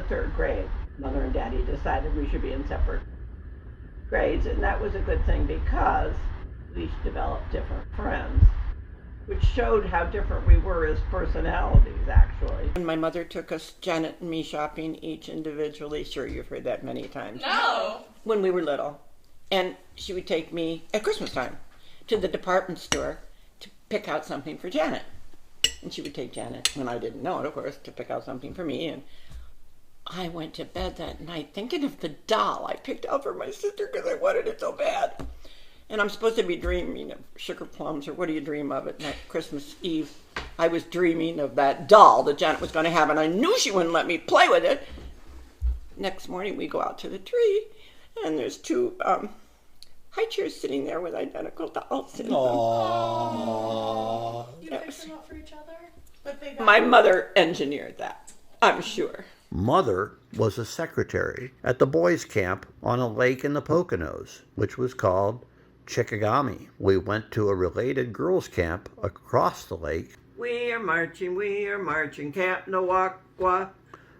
third grade, Mother and Daddy decided we should be in separate grades, and that was a good thing because we each developed different friends, which showed how different we were as personalities, actually. When my mother took us, Janet and me, shopping each individually, sure, you've heard that many times. No! When we were little. And she would take me, at Christmas time, to the department store to pick out something for Janet. And she would take Janet, when I didn't know it, of course, to pick out something for me. And I went to bed that night thinking of the doll I picked out for my sister because I wanted it so bad. And I'm supposed to be dreaming of sugar plums, or what do you dream of at night, Christmas Eve? I was dreaming of that doll that Janet was going to have, and I knew she wouldn't let me play with it. Next morning, we go out to the tree, and there's two high chairs sitting there with identical dolls in them. Aww. You picked them up for each other? But they My mother engineered that, I'm sure. Mother was a secretary at the boys' camp on a lake in the Poconos, which was called Chickagami. We went to a related girls' camp across the lake. We are marching, Camp Nawakwa.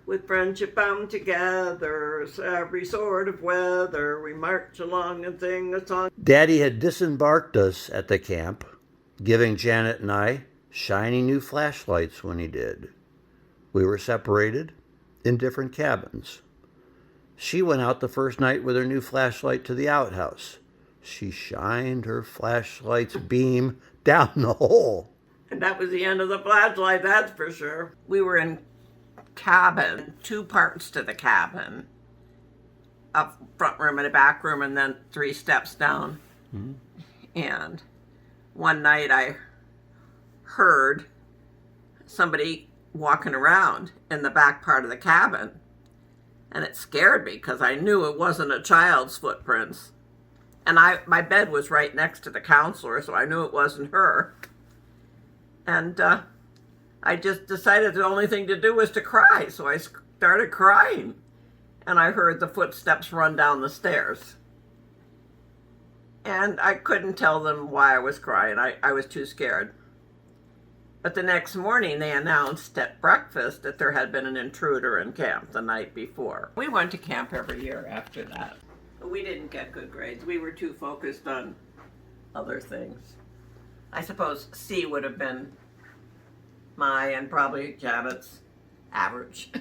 With friendship bound together, every sort of weather, we march along and sing a song. Daddy had disembarked us at the camp, giving Janet and I shiny new flashlights when he did. We were separated in different cabins. She went out the first night with her new flashlight to the outhouse. She shined her flashlight's beam down the hole. And that was the end of the flashlight, that's for sure. We were in cabin, 2 parts to the cabin. A front room and a back room, and then 3 steps down. Mm-hmm. And one night I heard somebody walking around in the back part of the cabin. And it scared me because I knew it wasn't a child's footprints. And my bed was right next to the counselor, so I knew it wasn't her. And I just decided the only thing to do was to cry, so I started crying. And I heard the footsteps run down the stairs. And I couldn't tell them why I was crying. I was too scared. But the next morning, they announced at breakfast that there had been an intruder in camp the night before. We went to camp every year after that. But we didn't get good grades. We were too focused on other things. I suppose C would have been my and probably Janet's average.